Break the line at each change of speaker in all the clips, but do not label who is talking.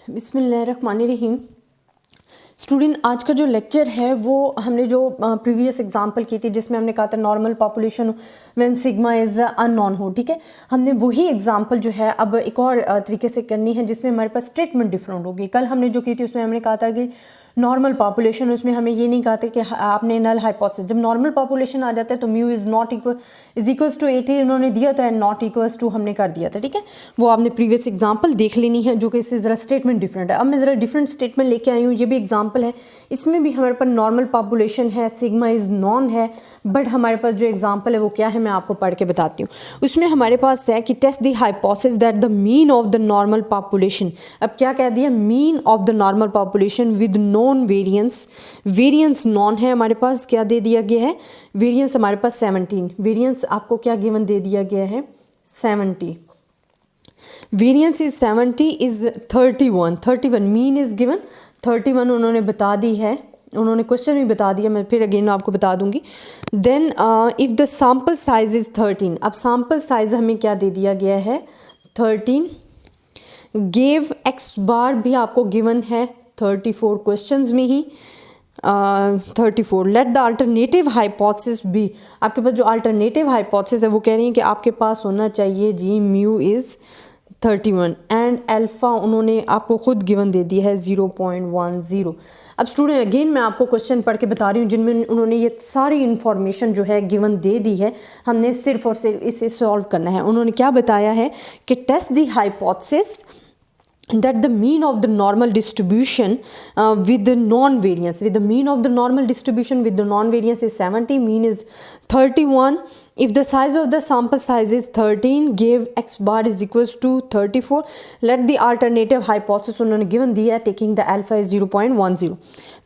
बिस्मिल्लाहिर्रहमानिर्रहीम। स्टूडेंट, आज का जो लेक्चर है वो हमने जो प्रीवियस एग्जांपल की थी जिसमें हमने कहा था normal population when sigma is unknown हो, ठीक है। हमने वही एग्जांपल जो है अब एक और तरीके से करनी है जिसमें हमारे पास स्टेटमेंट डिफरेंट होगी। कल हमने जो की थी उसमें हमने कहा था कि नॉर्मल पॉपुलेशन, उसमें हमें ये नहीं कहा था कि आपने नल हाइपोथेसिस, जब नॉर्मल पॉपुलेशन आ जाता है तो mu is not equals to 80 उन्होंने दिया था, नॉट इक्वल्स टू हमने कर दिया था, ठीक है। वो आपने प्रीवियस एग्जांपल देख लेनी है जो कि इससे ज़रा स्टेटमेंट डिफरेंट है। अब मैं ज़रा डिफरेंट स्टेटमेंट लेके आई हूँ, ये भी एग्जांपल है, इसमें भी हमारे पास नॉर्मल पॉपुलेशन है, सिग्मा इज़ नॉन है, बट हमारे पास जो एग्जांपल है वो क्या है मैं आपको पढ़ के बताती हूँ। उसमें हमारे पास है कि test the hypothesis that the mean of the normal population, अब क्या कह दिया, mean of the normal population with known variance, variance known है हमारे पास, क्या दे दिया गया है, वेरिएंस हमारे पास 17, वेरिएंस आपको क्या गिवन दे दिया गया है 70, variance is 70 is 31, mean is given 31 उन्होंने बता दी है, उन्होंने क्वेश्चन भी बता दिया, मैं फिर अगेन आपको बता दूंगी। Then if the sample size is 13, अब सैम्पल साइज हमें क्या दे दिया गया है 13, गेव एक्स बार भी आपको गिवन है 34 क्वेश्चंस में ही 34, लेट द अल्टरनेटिव हाइपोथेसिस भी, आपके पास जो अल्टरनेटिव हाइपोथेसिस है वो कह रही है कि आपके पास होना चाहिए G mu is 31 and alpha उन्होंने आपको खुद गिवन दे दिया है 0.10। अब स्टूडेंट अगेन मैं आपको क्वेश्चन पढ़ के बता रही हूँ जिनमें उन्होंने ये सारी इन्फॉर्मेशन जो है गिवन दे दी है, हमने सिर्फ और सिर्फ इसे सॉल्व करना है। उन्होंने क्या बताया है कि test the hypothesis that the mean of the normal distribution with the non-variance, with the mean of the normal distribution with the non-variance is 70, mean is 31. If the size of the sample size is 13, give x bar is equals to 34. Let the alternative hypothesis उन्होंने given दिया है taking the alpha is 0.10।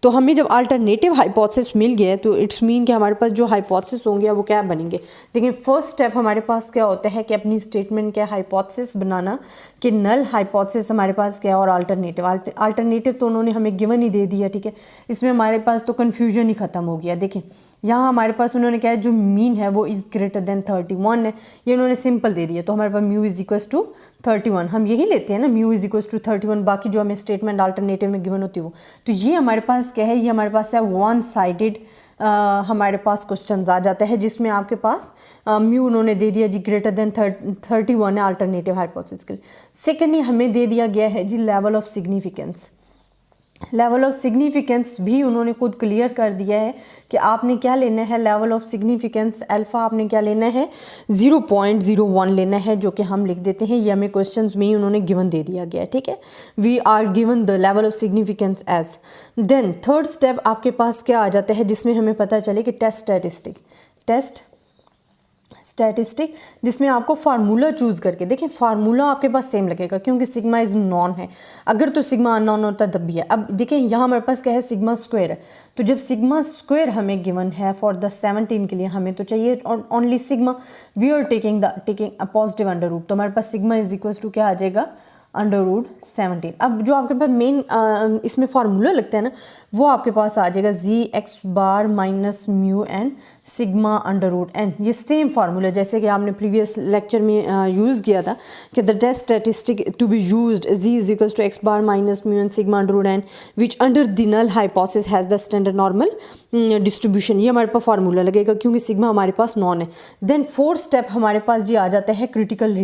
तो हमें जब alternative hypothesis मिल गया तो it's mean कि हमारे पास जो हाइपोथेसिस होंगे वो क्या बनेंगे। देखिए फर्स्ट स्टेप हमारे पास क्या होता है कि अपनी स्टेटमेंट क्या हाइपोथेसिस बनाना, कि नल हाइपोथेसिस हमारे पास क्या है और अल्टरनेटिव तो उन्होंने हमें गिवन ही दे दिया, ठीक है। इसमें हमारे पास तो कन्फ्यूजन ही ख़त्म हो गया। देखिए यहाँ हमारे पास उन्होंने क्या है, जो मीन है वो इज़ ग्रेटर देन 31 है, ये उन्होंने सिंपल दे दिया, तो हमारे पास म्यू इज़ इक्वल्स टू 31, हम यही लेते हैं ना, म्यू इज़ इक्वल्स टू 31, बाकी जो हमें स्टेटमेंट अल्टरनेटिव में गिवन होती है वो। तो ये हमारे पास क्या है, ये हमारे पास है वन साइडेड हमारे पास क्वेश्चंस आ जाता है जिसमें आपके पास म्यू उन्होंने दे दिया जी ग्रेटर देन 31 है अल्टरनेटिव हाइपोथेसिस के लिए। सेकेंडली हमें दे दिया गया है जी level of significance, level of significance भी उन्होंने खुद क्लियर कर दिया है कि आपने क्या लेना है, लेवल ऑफ सिग्निफिकेंस अल्फ़ा आपने क्या लेना है 0.01 लेना है, जो कि हम लिख देते हैं, ये हमें क्वेश्चंस में ही उन्होंने गिवन दे दिया गया है, ठीक है। We are given the level of significance as. Then third step आपके पास क्या आ जाता है जिसमें हमें पता चले कि टेस्ट स्टैटिस्टिक जिसमें आपको फार्मूला चूज़ करके, देखें फार्मूला आपके पास सेम लगेगा क्योंकि सिग्मा इज़ नॉन है, अगर तो सिग्मा अननोन होता तब भी है। अब देखें यहाँ हमारे पास क्या है, सिग्मा स्क्वायर है, तो जब सिग्मा स्क्वायर हमें गिवन है फॉर द 17 के लिए हमें तो चाहिए only sigma, we are taking a positive under root, तो हमारे पास सिग्मा इज इक्वल्स टू क्या आ जाएगा √17। अब जो आपके पास मेन इसमें फार्मूला लगता है ना वो आपके पास आ जाएगा Z x bar minus mu n sigma √n, ये सेम फार्मूला जैसे कि आपने प्रीवियस लेक्चर में यूज़ किया था कि the test statistic to be used Z is equals to X bar minus mu n sigma √n which under the null hypothesis has the standard normal distribution, ये हमारे पास फार्मूला लगेगा क्योंकि sigma हमारे पास नॉन है। देन फोर्थ स्टेप हमारे पास जी आ जाता है क्रिटिकल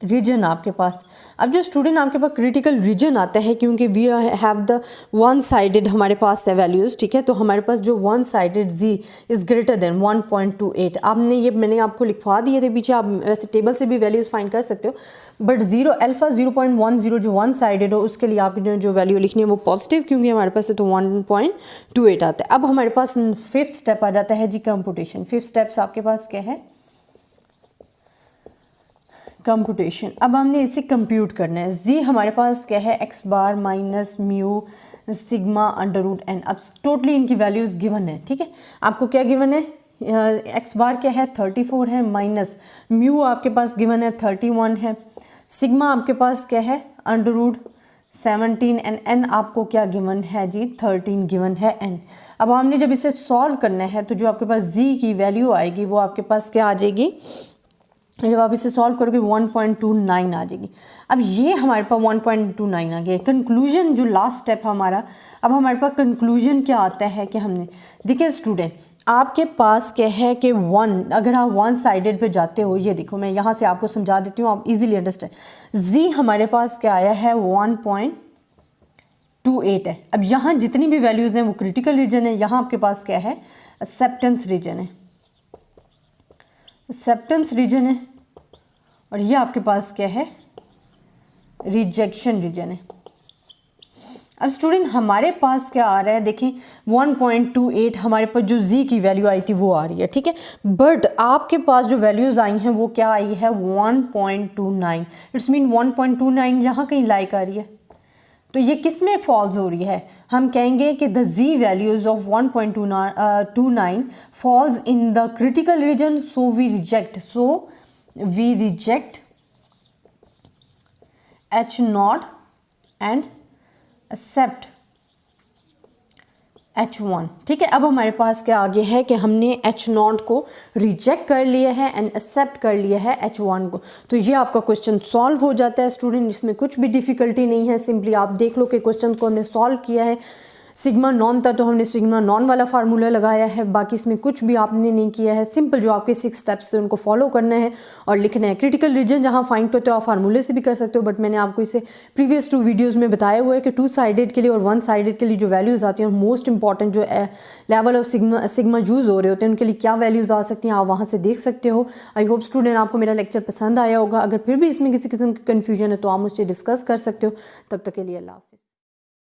रीजन आपके पास। अब जो स्टूडेंट आपके पास क्रिटिकल रीजन आता है क्योंकि we have the one sided हमारे पास है वैल्यूज़, ठीक है, तो हमारे पास जो one sided Z is greater than 1.28, आपने ये मैंने आपको लिखवा दिए थे पीछे, आप वैसे टेबल से भी वैल्यूज़ फाइंड कर सकते हो, बट अल्फ़ा 0.10 जो वन साइडेड हो उसके लिए आपकी जो वैल्यू लिखनी है वो पॉजिटिव, क्योंकि हमारे पास है तो 1.28 आता है। अब हमारे पास फिफ्थ स्टेप आ जाता है जी कंप्यूटेशन। फिफ्थ स्टेप्स आपके पास क्या है, कंप्यूटेशन। अब हमने इसे कंप्यूट करना है, जी हमारे पास क्या है x bar minus mu sigma √n, अब टोटली इनकी वैल्यूज़ गिवन है, ठीक है। आपको क्या गिवन है, एक्स बार क्या है 34 है, माइनस म्यू आपके पास गिवन है 31 है, सिग्मा आपके पास क्या है √17 एंड n आपको क्या गिवन है जी 13 गिवन है n। अब हमने जब इसे सॉल्व करना है तो जो आपके पास जी की वैल्यू आएगी वो आपके पास क्या आ जाएगी जब आप इसे सॉल्व करोगे 1.29 आ जाएगी। अब ये हमारे पास 1.29 आ गया। कंक्लूजन जो लास्ट स्टेप हमारा, अब हमारे पास कंक्लूजन क्या आता है कि हमने, देखिए स्टूडेंट आपके पास क्या है कि अगर आप वन साइडेड पे जाते हो, ये देखो मैं यहाँ से आपको समझा देती हूँ, आप इजीली अंडरस्टैंड। जी हमारे पास क्या आया है 1.28 है। अब यहाँ जितनी भी वैल्यूज़ हैं वो क्रिटिकल रीजन है, यहाँ आपके पास क्या है एक्सेप्टेंस रीजन है, एक्सेप्टेंस रीजन है, और ये आपके पास क्या है रिजेक्शन रीजन है। अब स्टूडेंट हमारे पास क्या आ रहा है, देखें 1.28 हमारे पास जो जी की वैल्यू आई थी वो आ रही है, ठीक है। बट आपके पास जो वैल्यूज़ आई हैं वो क्या आई है 1.29। इट्स मीन 1.29 यहाँ कहीं लाइक आ रही है, तो ये किस में फॉल्स हो रही है, हम कहेंगे कि the Z values of 1.29 falls in the critical region, so we reject H0 and accept H1, ठीक है। अब हमारे पास क्या आगे है कि हमने H0 को रिजेक्ट कर लिया है एंड एक्सेप्ट कर लिया है H1 को, तो ये आपका क्वेश्चन सॉल्व हो जाता है स्टूडेंट। इसमें कुछ भी डिफ़िकल्टी नहीं है, सिंपली आप देख लो कि क्वेश्चन को हमने सॉल्व किया है। सिग्मा नॉन था तो हमने सिग्मा नॉन वाला फार्मूला लगाया है, बाकी इसमें कुछ भी आपने नहीं किया है। सिंपल जो आपके 6 स्टेप्स थे उनको फॉलो करना है और लिखना है। क्रिटिकल रीजन जहाँ फाइंड करते हो आप फार्मूले से भी कर सकते हो, बट मैंने आपको इसे प्रीवियस 2 वीडियोज़ में बताया हुआ है कि 2 साइडेड के लिए और 1 साइडेड के लिए जो वैल्यूज़ आती हैं, और मोस्ट इंपॉर्टेंट जो लेवल ऑफ सिग्मा यूज़ हो रहे होते हैं उनके लिए क्या वैल्यूज़ आ सकती हैं, आप वहाँ से देख सकते हो। आई होप स्टूडेंट आपको मेरा लेक्चर पसंद आया होगा। अगर फिर भी इसमें किसी किस्म की कन्फ्यूजन है तो आप मुझसे डिस्कस कर सकते हो। तब तक के लिए अल्लाह हाफ़िज़।